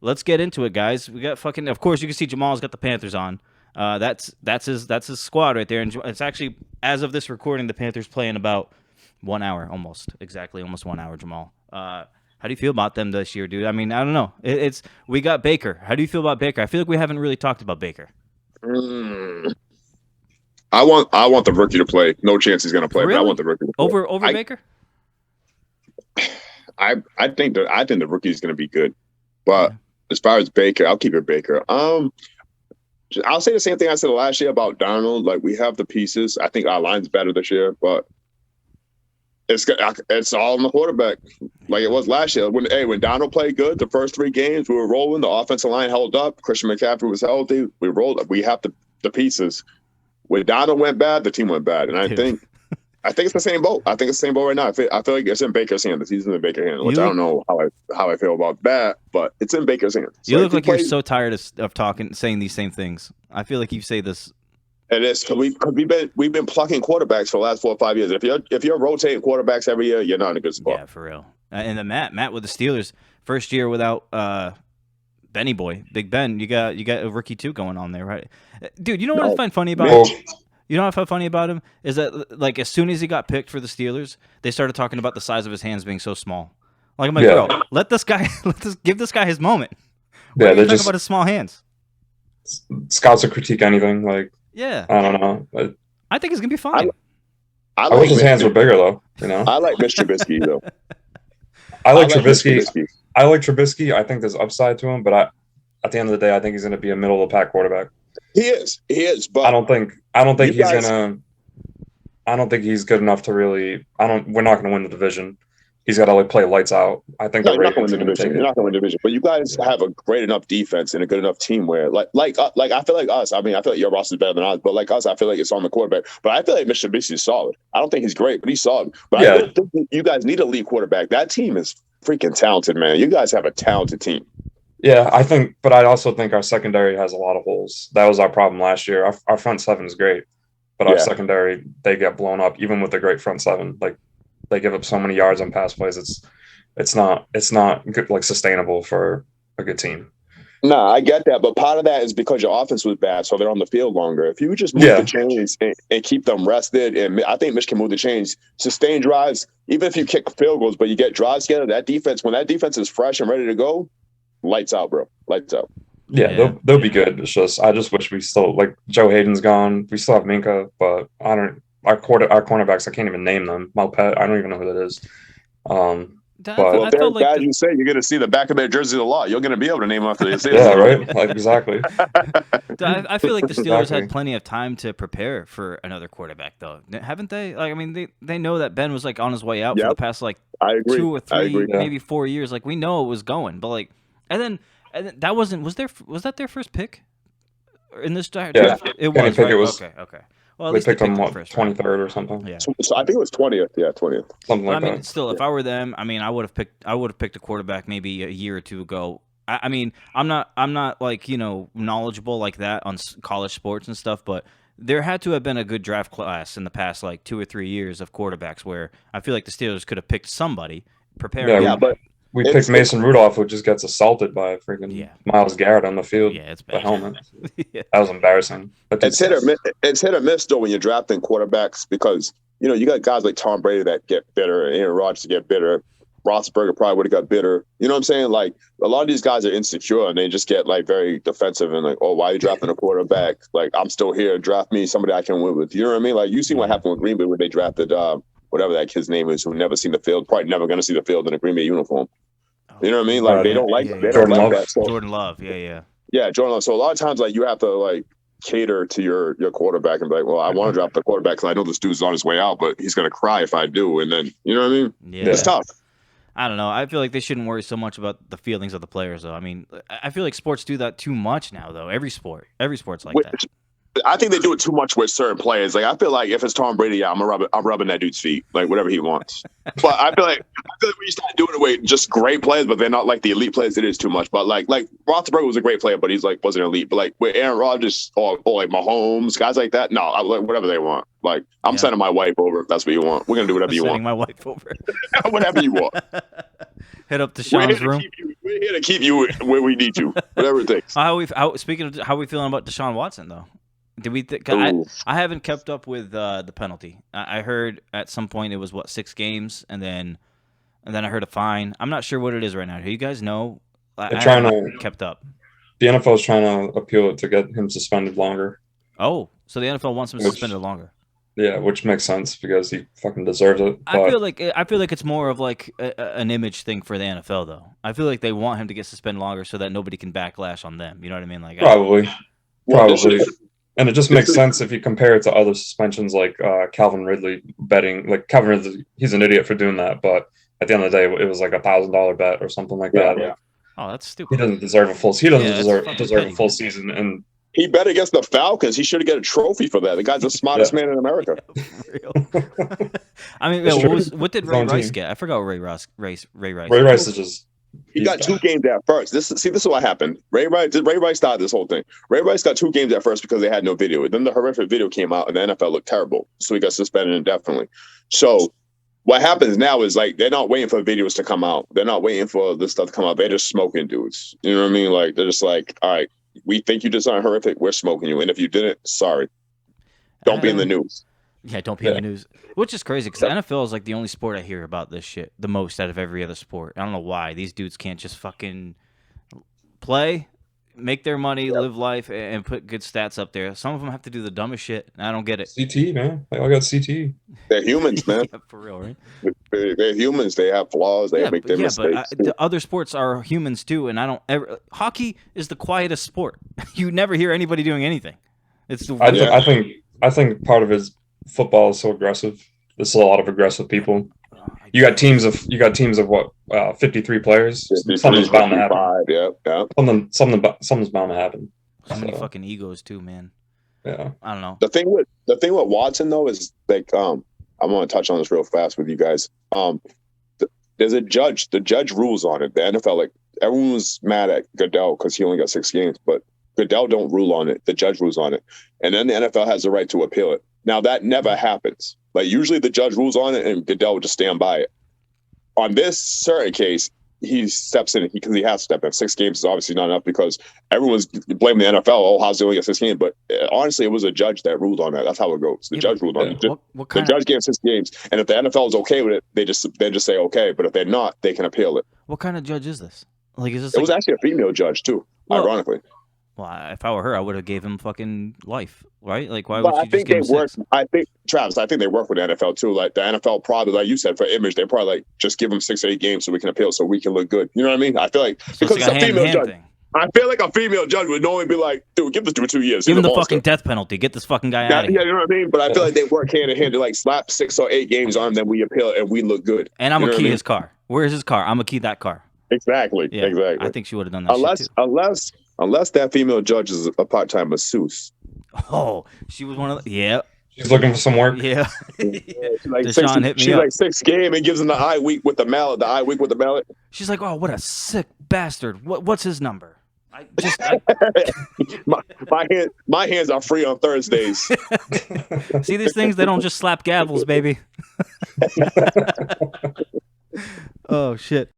let's get into it, guys. We got fucking. Of course, you can see Jamal's got the Panthers on. That's his squad right there, and it's actually as of this recording, the Panthers play in about 1 hour, almost 1 hour. Jamal, how do you feel about them this year, dude? I mean, I don't know. We got Baker. How do you feel about Baker? I feel like we haven't really talked about Baker. I want the rookie to play. No chance he's going to play, really? But I want the rookie to play. Over Baker. I think the rookie is going to be good, but as far as Baker, I'll keep it Baker. I'll say the same thing I said last year about Donald. Like, we have the pieces. I think our line's better this year, but it's all on the quarterback, like it was last year. When Donald played good, the first 3 games we were rolling. The offensive line held up. Christian McCaffrey was healthy. We rolled up. We have the pieces. When Donald went bad, the team went bad, and I think it's the same boat. I think it's the same boat right now. I feel like it's in Baker's hands. The season's in Baker's hands, which I don't know how I feel about that, but it's in Baker's hands. You look like you're so tired of saying these same things. I feel like you say this. It is because we've been plucking quarterbacks for the last 4 or 5 years. If you're rotating quarterbacks every year, you're not in a good spot. Yeah, for real. And then Matt with the Steelers, first year without Benny Boy, Big Ben. You got a rookie too going on there, right? Dude, you know what I find funny about him? You know what I find funny about him is that, like, as soon as he got picked for the Steelers, they started talking about the size of his hands being so small. Like, I'm like, bro, give this guy his moment. What are you talking about his small hands? Scouts will critique anything. Like, yeah, I don't know. But I think he's gonna be fine. I wish his hands were bigger, though. You know, I like Mitch Trubisky though. I like Trubisky. I like Trubisky. I think there's upside to him, but at the end of the day, I think he's going to be a middle of the pack quarterback. He is, but I don't think he's good enough to really. We're not going to win the division. He's got to play lights out. I think you're not going to win the division. You're not going to win the division, but you guys have a great enough defense and a good enough team where, like I feel like us. I mean, I feel like your roster is better than ours, but like us, I feel like it's on the quarterback. But I feel like Mitch Trubisky is solid. I don't think he's great, but he's solid. But I don't think you guys need a lead quarterback. That team is freaking talented, man. You guys have a talented team. Yeah, but I also think our secondary has a lot of holes. That was our problem last year. Our front seven is great, but our secondary, they get blown up even with the great front seven. Like, they give up so many yards on pass plays. It's not good, like, sustainable for a good team. No, I get that, but part of that is because your offense was bad, so they're on the field longer. If you would just move the chains and keep them rested, and I think Mitch can move the chains, sustain drives, even if you kick field goals, but you get drives together, when that defense is fresh and ready to go, lights out, bro. Lights out. Yeah. They'll be good. I just wish we still, like, Joe Hayden's gone. We still have Minka, but our cornerbacks, I can't even name them. Malpet, I don't even know who that is. But guys, you say you're going to see the back of their jerseys a lot. You're going to be able to name them after they say yeah, right? Like, exactly. I feel like the Steelers had plenty of time to prepare for another quarterback, though. Haven't they? Like, I mean, they know that Ben was, like, on his way out for the past, like, 2 or 3, maybe 4 years. Like, we know it was going. But, like, and then that wasn't – was that their first pick in this draft? Yeah. It was, right? Okay. Well, at least picked him, first, 23rd or something. Yeah. So I think it was 20th. Yeah, 20th. Something like that. I mean, still, if I were them, I mean, I would have picked a quarterback maybe a year or two ago. I mean, I'm not like, you know, knowledgeable like that on college sports and stuff, but there had to have been a good draft class in the past, like, 2 or 3 years of quarterbacks where I feel like the Steelers could have picked somebody prepared. Yeah, but we picked Mason Rudolph, who just gets assaulted by freaking Myles Garrett on the field. Yeah, it's bad. The helmet. That was embarrassing. It's hit or miss, though, when you're drafting quarterbacks, because, you know, you got guys like Tom Brady that get bitter, Aaron Rodgers get bitter. Roethlisberger probably would have got bitter. You know what I'm saying? Like, a lot of these guys are insecure and they just get, like, very defensive and like, oh, why are you drafting a quarterback? Like, I'm still here. Draft me, somebody I can win with. You know what I mean? Like, you see what happened with Green Bay when they drafted whatever that kid's name is, who never seen the field, probably never going to see the field in a Green Bay uniform. You know what I mean? Like, they don't like that. They don't like that. So, Jordan Love, yeah, Jordan Love. So a lot of times, like, you have to, like, cater to your quarterback and be like, well, I want to drop the quarterback because I know this dude's on his way out, but he's going to cry if I do. And then, you know what I mean? Yeah. It's tough. I don't know. I feel like they shouldn't worry so much about the feelings of the players, though. I mean, I feel like sports do that too much now, though. Every sport's like that. I think they do it too much with certain players. Like, I feel like if it's Tom Brady, I'm rubbing that dude's feet, like, whatever he wants. But I feel like when you start doing it with just great players, but they're not like the elite players, it is too much. But like Roethlisberger was a great player, but he's like wasn't elite. But like with Aaron Rodgers or like Mahomes, guys like that, no, I like whatever they want. Like, I'm sending my wife over if that's what you want. We're gonna do whatever you want. Sending my wife over. Whatever you want. Head up to Sean's room. We're here to keep you where we need you, whatever it takes. Speaking of how are we feeling about Deshaun Watson though? Did we? I haven't kept up with the penalty. I heard at some point it was 6 games, and then I heard a fine. I'm not sure what it is right now. Do you guys know? They're trying to kept up. The NFL is trying to appeal it to get him suspended longer. Oh, so the NFL wants him suspended longer. Yeah, which makes sense because he fucking deserves it. But I feel like it's more of like an image thing for the NFL though. I feel like they want him to get suspended longer so that nobody can backlash on them. You know what I mean? Like probably. And it just makes sense if you compare it to other suspensions like Calvin Ridley betting. Like Calvin Ridley, he's an idiot for doing that, but at the end of the day, it was like $1,000 bet or something like that. Yeah. Oh, that's stupid. He doesn't deserve a full. He doesn't deserve a full season. And he bet against the Falcons. He should have got a trophy for that. The guy's the smartest man in America. Yeah, for real. I mean, what did Ray Rice get? I forgot what Ray Rice. Ray Rice is just. He got 2 games at first. This is what happened. Ray Rice started this whole thing. Ray Rice got 2 games at first because they had no video. Then the horrific video came out, and the NFL looked terrible, so he got suspended indefinitely. So what happens now is like they're not waiting for videos to come out. They're not waiting for this stuff to come out. They're just smoking dudes. You know what I mean? Like they're just like, all right, we think you did something horrific. We're smoking you, and if you didn't, sorry, don't be in the news. Yeah, don't be in the news. Which is crazy because the NFL is like the only sport I hear about this shit the most out of every other sport. I don't know why these dudes can't just fucking play, make their money, live life, and put good stats up there. Some of them have to do the dumbest shit. And I don't get it. CT, man. They all got CT. They're humans, man. Yeah, for real, right? They're humans. They have flaws. They make their mistakes. But the other sports are humans too, and I don't ever. Hockey is the quietest sport. You never hear anybody doing anything. It's the. I think part of his football is so aggressive. There's a lot of aggressive people. You got teams of what 53 players. Something's bound to happen. Yeah. Something's bound to happen. So many fucking egos too, man. Yeah. I don't know. The thing with Watson though is like I'm going to touch on this real fast with you guys. There's a judge. The judge rules on it. The NFL, like everyone was mad at Goodell because he only got 6 games, but Goodell don't rule on it. The judge rules on it, and then the NFL has the right to appeal it. Now that never happens. Like usually the judge rules on it, and Goodell would just stand by it. On this certain case, he steps in because he has to step in. 6 games is obviously not enough because everyone's blaming the NFL. Oh, how's he only got 6 games? But honestly, it was a judge that ruled on that. That's how it goes. The judge ruled on it. The judge gave 6 games, and if the NFL is okay with it, they just say okay. But if they're not, they can appeal it. What kind of judge is this? Like, is this? It was actually a female judge too. Ironically. Well, if I were her, I would have gave him fucking life, right? Like, why would you just give him 6? Travis, I think they work with the NFL too. Like the NFL probably, like you said, for image, they probably like just give them 6 or 8 games so we can appeal, so we can look good. You know what I mean? I feel like because it's a female judge. I feel like a female judge would normally be like, dude, give this dude 2 years. Give him the fucking death penalty. Get this fucking guy out of here. Yeah, you know what I mean? But I feel like they work hand in hand to like slap 6 or 8 games on him, then we appeal and we look good. And I'm going to key his car. Where's his car? I'm going to key that car. Exactly. Yeah, exactly. I think she would have done that shit too. Unless that female judge is a part-time masseuse. Oh, she was one of the... Yeah. She's looking for some work. Yeah. She's like Deshaun hit me she's up. like 6 game and gives him the eye week with the mallet. She's like, oh, what a sick bastard. What's his number? My hands are free on Thursdays. See these things? They don't just slap gavels, baby. Oh, shit.